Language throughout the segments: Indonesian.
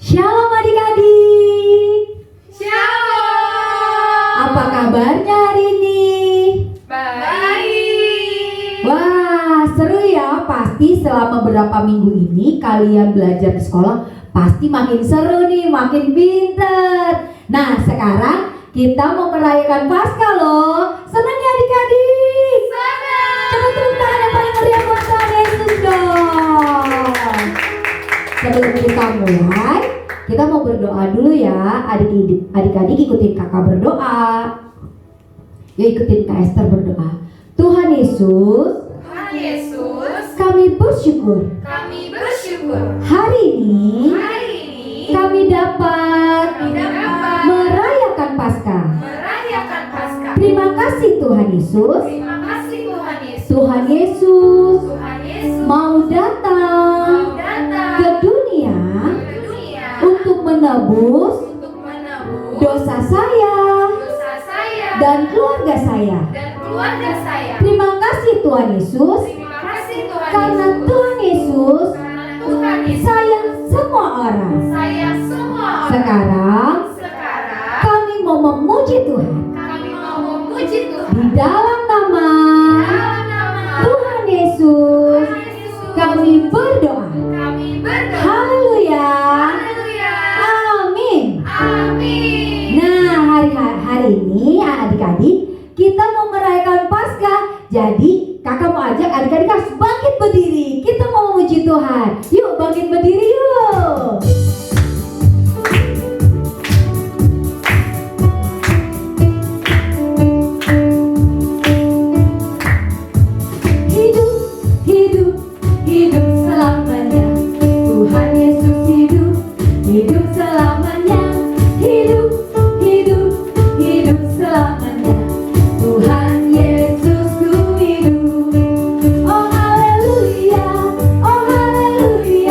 Shalom adik-adik. Shalom. Apa kabarnya hari ini? Baik. Wah, seru ya. Pasti selama beberapa minggu ini kalian belajar di sekolah pasti makin seru nih, makin pinter. Nah, sekarang kita mau merayakan Paskah loh. Senang ya adik-adik? Senang. Coba tepuk tangan yang paling meriah buat Tuhan Yesus dong. Sebelum kita mulai, kita mau berdoa dulu ya. Adik-adik ikutin kakak berdoa. Yuk ikutin Kak Esther berdoa. Tuhan Yesus, kami bersyukur hari ini kami dapat merayakan Paskah. Terima kasih Tuhan Yesus. Tuhan Yesus mau datang ke dunia untuk menebus dosa saya dan keluarga saya. Terima kasih Tuhan Yesus, karena Tuhan Yesus sayang semua orang. Sekarang kami mau memuji Tuhan di dalam nama Tuhan Yesus. Kami berdoa. Haleluya. Amin. Nah, hari ini adik-adik kita mau merayakan Paskah. Jadi kakak mau ajak adik-adik harus bangkit berdiri. Kita mau memuji Tuhan. Yuk bangkit berdiri yuk. Hidup selamanya. Tuhan Yesus hidup selamanya. Hidup selamanya. Tuhan Yesus ku hidup. Oh haleluya, oh haleluya.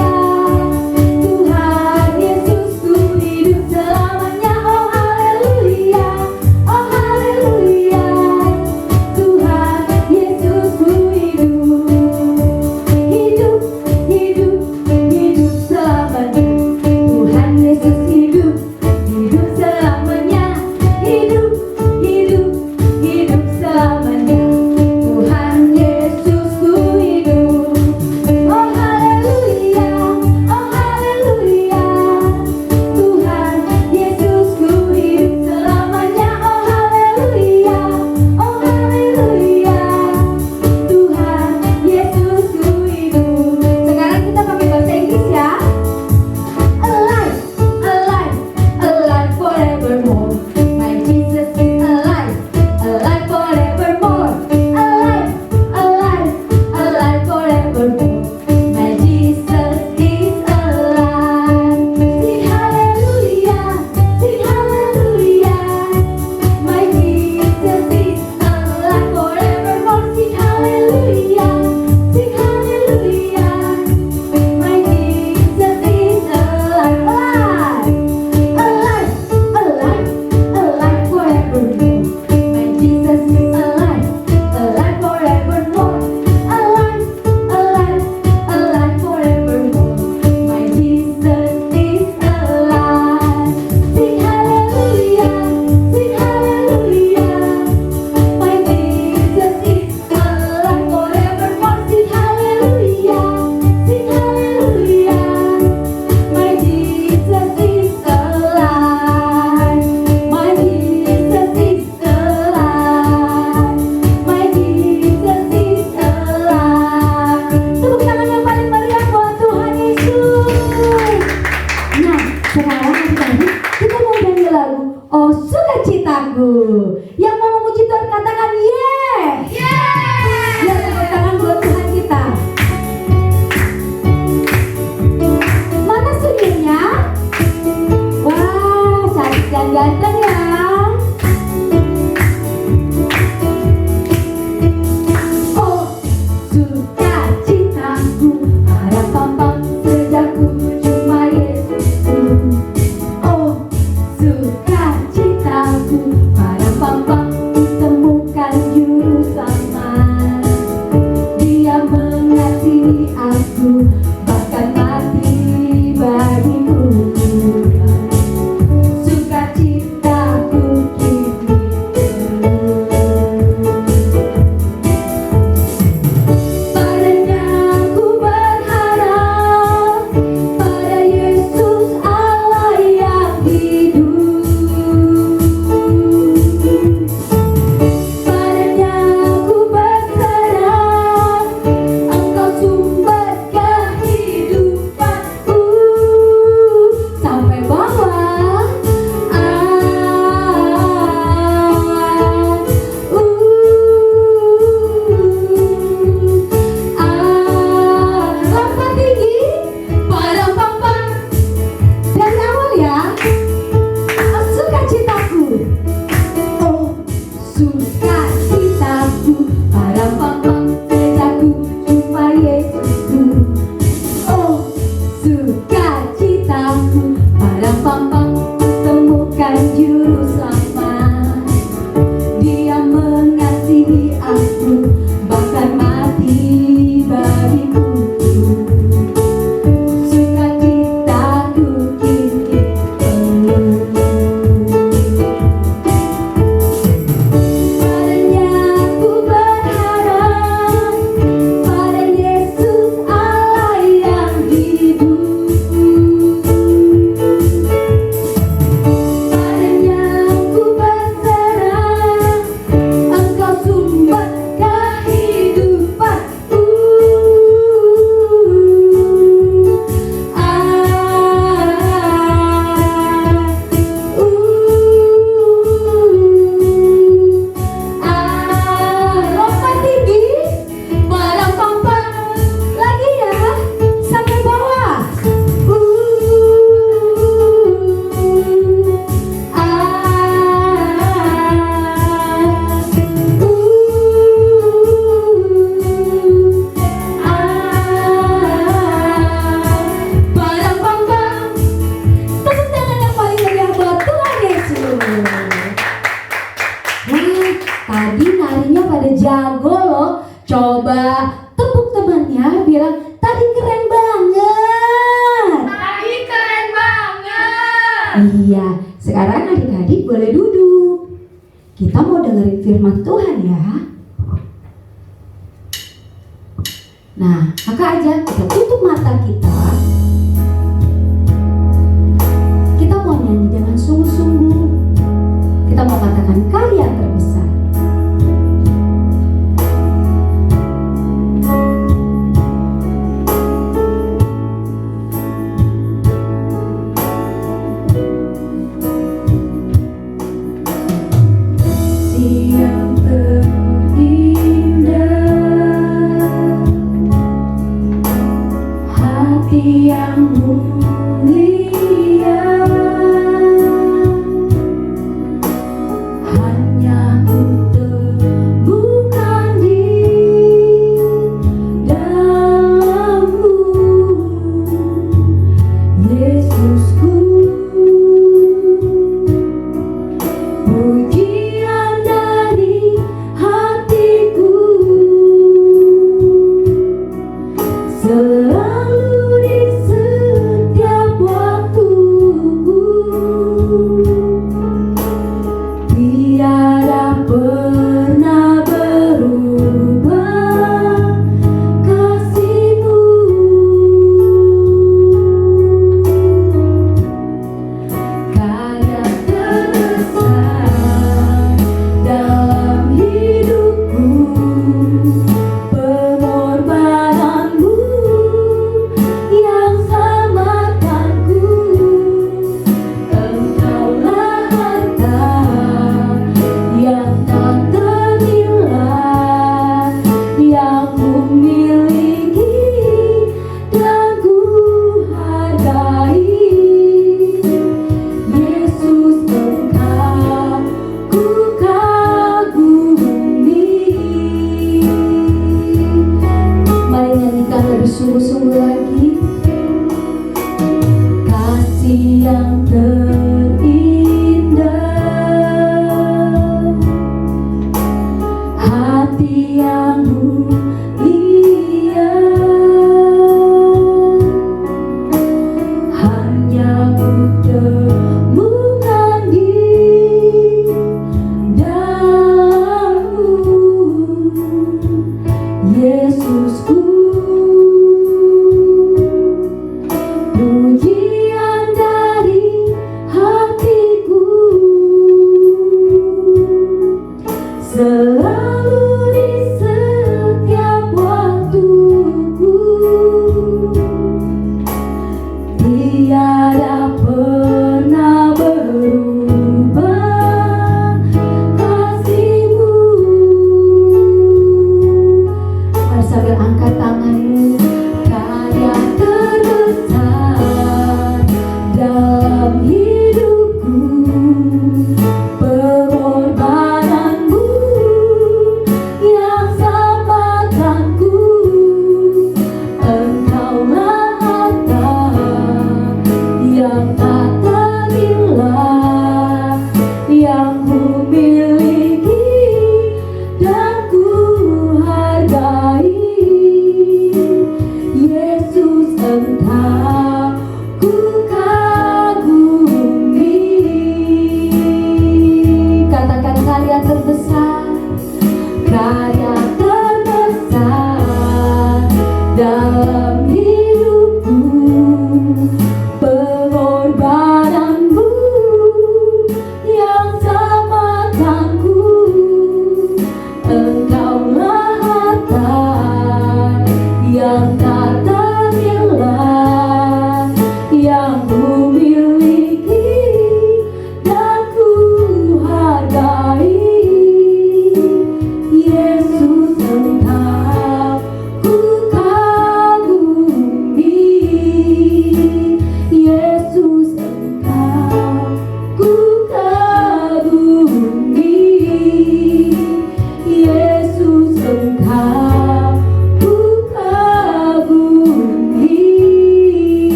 Coba tepuk temannya, bilang tadi keren banget. Tadi keren banget. Iya, sekarang adik-adik boleh duduk. Kita mau dengerin firman Tuhan ya. Nah, maka aja kita tutup mata kita. Kita mau nyanyi dengan sungguh-sungguh. Kita mau katakan karya terbesar. Yang terindah, hati yang mulia, hanya ku temukan di dalammu, Yesusku. Pujian dari hatiku selalu di setiap waktuku, tiada pernah berubah kasih-Mu. Karya terbesar dalam hidupku, pengorbananmu yang selamatkanku. Engkaulah harta yang tak ternilai, yang ku miliki dan ku hargai. Yesus, Engkau ku kagumi. Mari nyanyikan lebih sungguh-sungguh lagi. Kasih yang terindah, hati yang mulia, hanya ku temukan di dalammu, Yesusku. Pujian dari hatiku selalu di setiap waktuku, tiada pernah berubah kasih-Mu. Mari sambil angkat tanganmu. Karya terbesar dalam hidupku, pengorbananmu yang selamatkanku. Engkaulah harta yang tak ternilai, yang ku miliki dan ku hargai.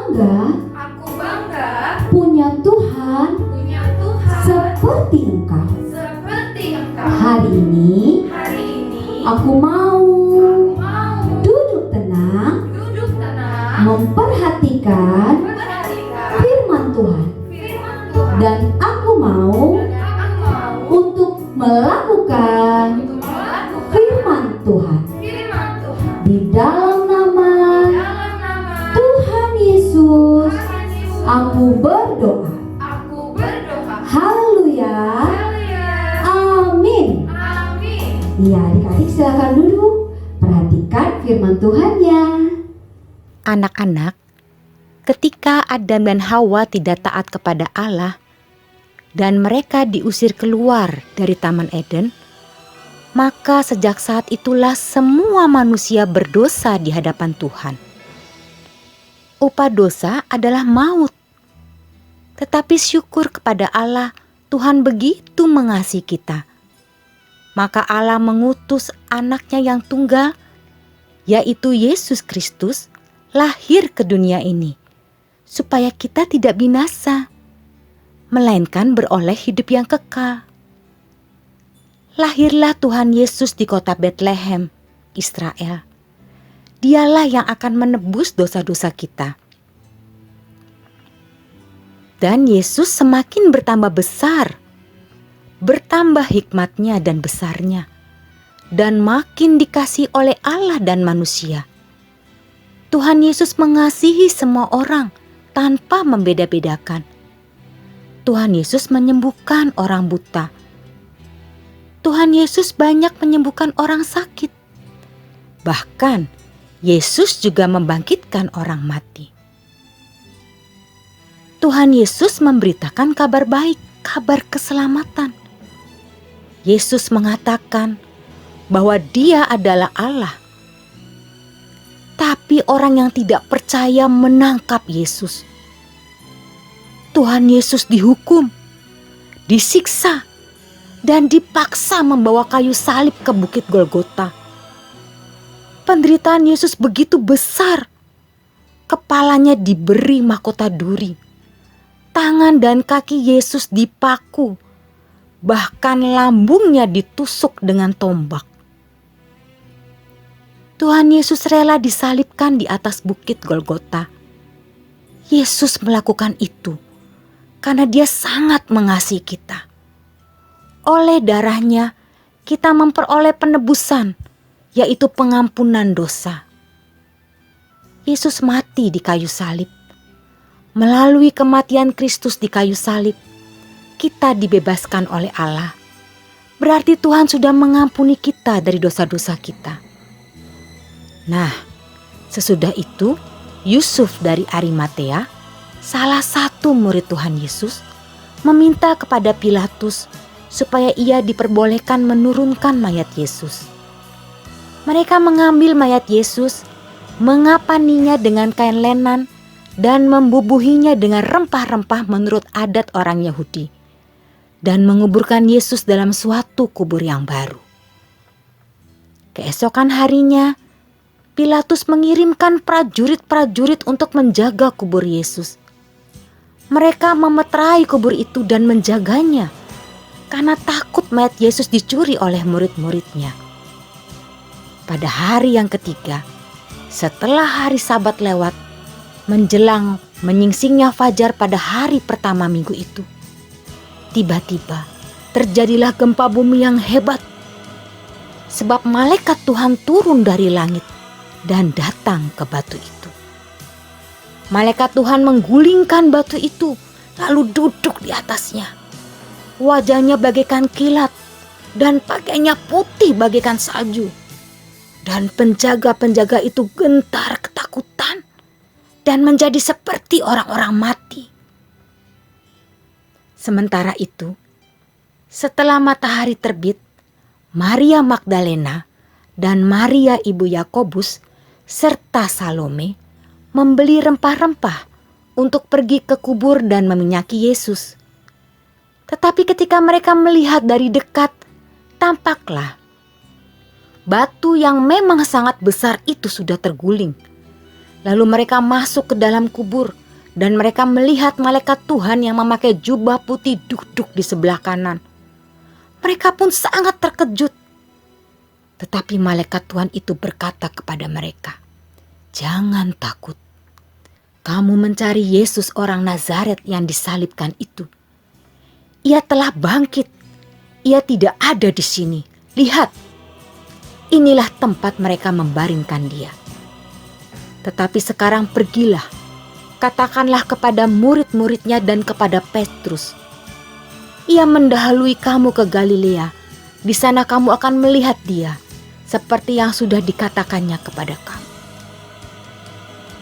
Aku bangga punya Tuhan punya Tuhan seperti Engkau. seperti Engkau. Hari ini Hari ini aku mau mau duduk tenang, duduk tenang, memperhatikan memperhatikan firman Tuhan. firman Tuhan. Dan aku mau Dan aku mau untuk melakukan untuk melakukan firman Tuhan. firman Tuhan. Di dalam nama Dalam nama Tuhan Yesus, Tuhan Yesus, aku berdoa. aku berdoa. Haleluya. Haleluya. Amin. Amin. Iya, adik-adik silakan duduk. Perhatikan firman Tuhannya. Anak-anak, ketika Adam dan Hawa tidak taat kepada Allah dan mereka diusir keluar dari Taman Eden, maka sejak saat itulah semua manusia berdosa di hadapan Tuhan. Upah dosa adalah maut. Tetapi syukur kepada Allah, Tuhan begitu mengasihi kita. Maka Allah mengutus anaknya yang tunggal, yaitu Yesus Kristus, lahir ke dunia ini, supaya kita tidak binasa, melainkan beroleh hidup yang kekal. Lahirlah Tuhan Yesus di kota Betlehem, Israel. Dialah yang akan menebus dosa-dosa kita. Dan Yesus semakin bertambah besar, bertambah hikmatnya dan besarnya, dan makin dikasihi oleh Allah dan manusia. Tuhan Yesus mengasihi semua orang tanpa membeda-bedakan. Tuhan Yesus menyembuhkan orang buta. Tuhan Yesus banyak menyembuhkan orang sakit. Bahkan Yesus juga membangkitkan orang mati. Tuhan Yesus memberitakan kabar baik, kabar keselamatan. Yesus mengatakan bahwa Dia adalah Allah. Tapi orang yang tidak percaya menangkap Yesus. Tuhan Yesus dihukum, disiksa, dan dipaksa membawa kayu salib ke Bukit Golgota. Penderitaan Yesus begitu besar. Kepalanya diberi mahkota duri. Tangan dan kaki Yesus dipaku. Bahkan lambungnya ditusuk dengan tombak. Tuhan Yesus rela disalibkan di atas Bukit Golgota. Yesus melakukan itu karena Dia sangat mengasihi kita. Oleh darahnya kita memperoleh penebusan, yaitu pengampunan dosa. Yesus mati di kayu salib. Melalui kematian Kristus di kayu salib, kita dibebaskan oleh Allah. Berarti Tuhan sudah mengampuni kita dari dosa-dosa kita. Nah, sesudah itu Yusuf dari Arimatea, salah satu murid Tuhan Yesus, meminta kepada Pilatus supaya ia diperbolehkan menurunkan mayat Yesus. Mereka mengambil mayat Yesus, mengapaninya dengan kain lenan, dan membubuhinya dengan rempah-rempah menurut adat orang Yahudi, dan menguburkan Yesus dalam suatu kubur yang baru. Keesokan harinya, Pilatus mengirimkan prajurit-prajurit untuk menjaga kubur Yesus. Mereka memeterai kubur itu dan menjaganya, karena takut mayat Yesus dicuri oleh murid-muridnya. Pada hari yang ketiga, setelah hari Sabat lewat, menjelang menyingsingnya fajar pada hari pertama minggu itu, tiba-tiba terjadilah gempa bumi yang hebat. Sebab malaikat Tuhan turun dari langit dan datang ke batu itu. Malaikat Tuhan menggulingkan batu itu lalu duduk di atasnya. Wajahnya bagaikan kilat dan pakaiannya putih bagaikan salju. Dan penjaga-penjaga itu gentar ketakutan dan menjadi seperti orang-orang mati. Sementara itu, setelah matahari terbit, Maria Magdalena dan Maria ibu Yakobus serta Salome membeli rempah-rempah untuk pergi ke kubur dan meminyaki Yesus. Tetapi ketika mereka melihat dari dekat, tampaklah batu yang memang sangat besar itu sudah terguling, Lalu mereka masuk ke dalam kubur dan mereka melihat malaikat Tuhan yang memakai jubah putih duduk di sebelah kanan. Mereka pun sangat terkejut. Tetapi malaikat Tuhan itu berkata kepada mereka, "Jangan takut. Kamu mencari Yesus orang Nazaret yang disalibkan itu. Ia telah bangkit. Ia tidak ada di sini. Lihat, inilah tempat mereka membaringkan dia. Tetapi sekarang pergilah, katakanlah kepada murid-muridnya dan kepada Petrus. Ia mendahului kamu ke Galilea. Di sana kamu akan melihat dia, seperti yang sudah dikatakannya kepada kamu."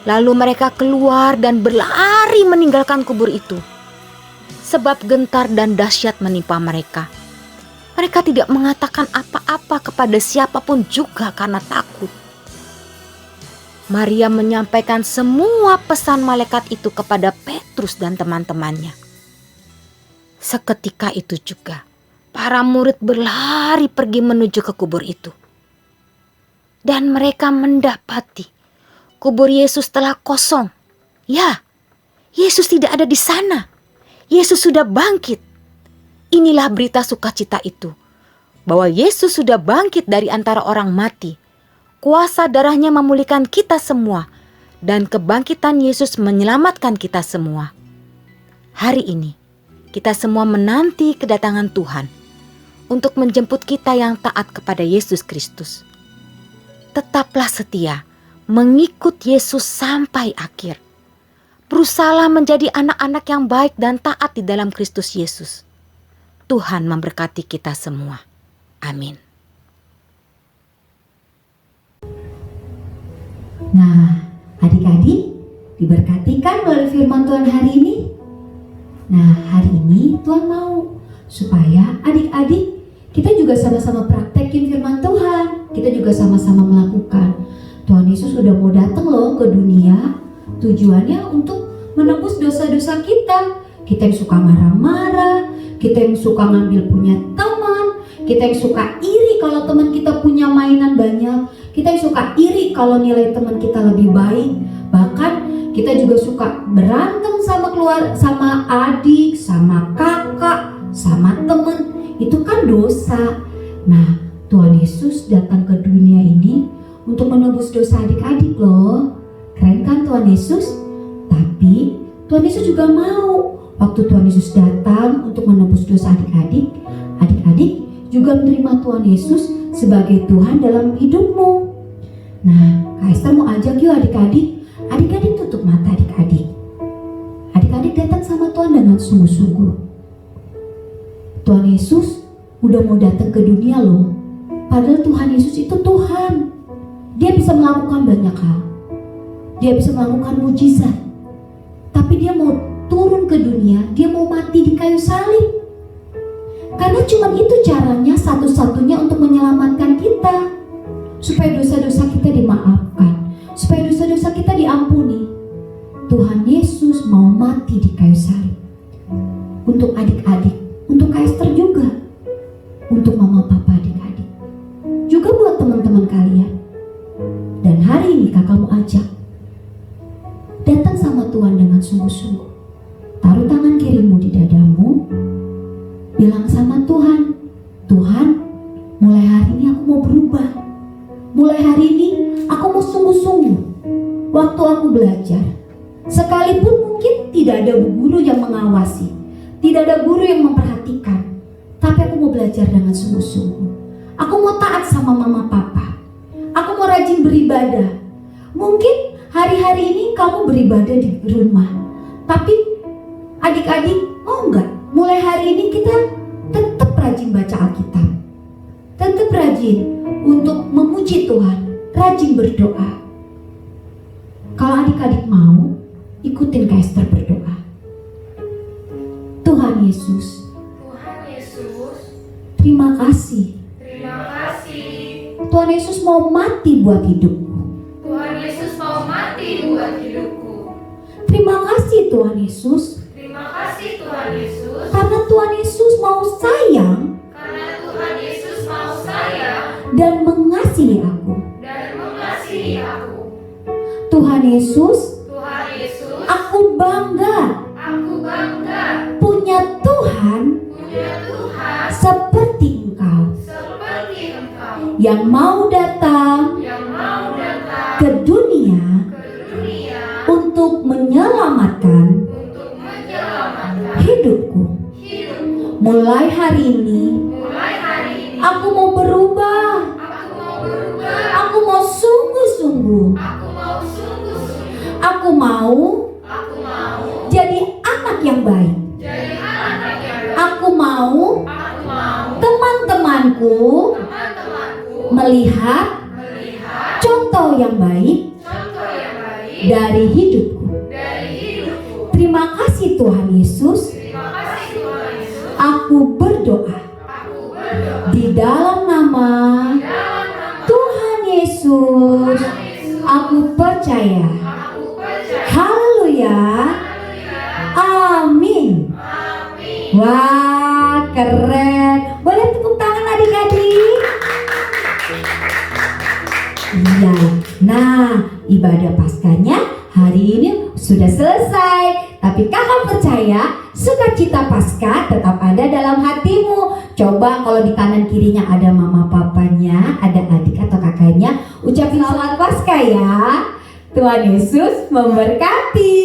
Lalu mereka keluar dan berlari meninggalkan kubur itu. Sebab gentar dan dahsyat menimpa mereka. Mereka tidak mengatakan apa-apa kepada siapapun juga karena takut. Maria menyampaikan semua pesan malaikat itu kepada Petrus dan teman-temannya. Seketika itu juga, para murid berlari pergi menuju ke kubur itu. Dan mereka mendapati kubur Yesus telah kosong. Ya, Yesus tidak ada di sana. Yesus sudah bangkit. Inilah berita sukacita itu, bahwa Yesus sudah bangkit dari antara orang mati. Kuasa darahnya memulihkan kita semua, dan kebangkitan Yesus menyelamatkan kita semua. Hari ini, kita semua menanti kedatangan Tuhan untuk menjemput kita yang taat kepada Yesus Kristus. Tetaplah setia, mengikut Yesus sampai akhir. Berusahalah menjadi anak-anak yang baik dan taat di dalam Kristus Yesus. Tuhan memberkati kita semua. Amin. Nah, adik-adik diberkati kan melalui firman Tuhan hari ini? Nah, hari ini Tuhan mau supaya adik-adik kita juga sama-sama praktekin firman Tuhan. Kita juga sama-sama melakukan. Tuhan Yesus sudah mau datang loh ke dunia. Tujuannya untuk menebus dosa-dosa kita. Kita yang suka marah-marah, kita yang suka ngambil punya teman, kita yang suka iri kalau teman kita punya mainan banyak, kita yang suka iri kalau nilai teman kita lebih baik. Bahkan kita juga suka berantem sama adik, sama kakak, sama teman. Itu kan dosa. Nah, Tuhan Yesus datang ke dunia ini untuk menebus dosa adik-adik loh. Keren kan Tuhan Yesus? Tapi Tuhan Yesus juga mau waktu Tuhan Yesus datang untuk menebus dosa adik-adik, adik-adik juga menerima Tuhan Yesus sebagai Tuhan dalam hidupmu. Nah, Kak Esther mau ajak yuk adik-adik. Adik-adik tutup mata adik-adik. Adik-adik datang sama Tuhan dengan sungguh-sungguh. Tuhan Yesus udah mau datang ke dunia loh. Padahal Tuhan Yesus itu Tuhan. Dia bisa melakukan banyak hal. Dia bisa melakukan mujizat. Tapi dia mau turun ke dunia, dia mau mati di kayu salib. Karena cuma itu caranya satu-satunya untuk menyelamatkan kita. Supaya dosa-dosa kita dimaafkan, supaya dosa-dosa kita diampuni. Tuhan Yesus mau mati di kayu salib. Untuk adik-adik, untuk Kak Esther juga. Untuk mama papa adik-adik. Juga buat teman-teman kalian. Dan hari ini kakak mau ajak datang sama Tuhan dengan sungguh-sungguh. Taruh tangan kirimu di dadamu. Bilang sama Tuhan, Tuhan, mulai hari ini aku mau berubah. Mulai hari ini aku mau sungguh-sungguh. Waktu aku belajar, sekalipun mungkin tidak ada guru yang mengawasi, tidak ada guru yang memperhatikan, tapi aku mau belajar dengan sungguh-sungguh. Aku mau taat sama mama papa. Aku mau rajin beribadah. Mungkin hari-hari ini kamu beribadah di rumah, tapi adik-adik, oh enggak, mulai hari ini kita tetap rajin baca Alkitab, tetap rajin untuk memuji Tuhan, rajin berdoa. Kalau adik-adik mau, ikutin Kak Esther berdoa. Tuhan Yesus, terima kasih. Tuhan Yesus mau mati buat hidupku. Terima kasih Tuhan Yesus. Karena Tuhan Yesus mau sayang dan mengasihi aku. Tuhan Yesus, Tuhan Yesus, aku bangga aku bangga punya Tuhan punya Tuhan seperti Engkau seperti Engkau yang mau datang yang mau datang ke dunia ke dunia untuk menyelamatkan untuk menyelamatkan hidupku. hidupku. Mulai hari ini, Mulai hari ini, aku mau berubah. aku mau berubah. Aku mau sungguh-sungguh. Aku mau sungguh-sungguh. Aku mau Aku mau jadi anak yang baik. jadi anak yang baik. Aku mau Aku mau teman-temanku teman-temanku melihat melihat contoh yang baik contoh yang baik dari hidupku. dari hidupku. Terima kasih Tuhan Yesus. Terima kasih Tuhan Yesus. Aku berdoa Aku berdoa di dalam nama dalam nama Tuhan Yesus. Tuhan Yesus. Aku percaya. Aku percaya. Haleluya. Haleluya. Amin. Amin. Wah, keren. Boleh tepuk tangan adik-adik? Iya. Nah, ibadah Paskahnya hari ini sudah selesai. Tapi kakak percaya sukacita Paskah tetap ada dalam hatimu. Coba kalau di kanan kirinya ada mama papanya, ada adik atau kakaknya, ucapin selamat Paskah ya. Tuhan Yesus memberkati.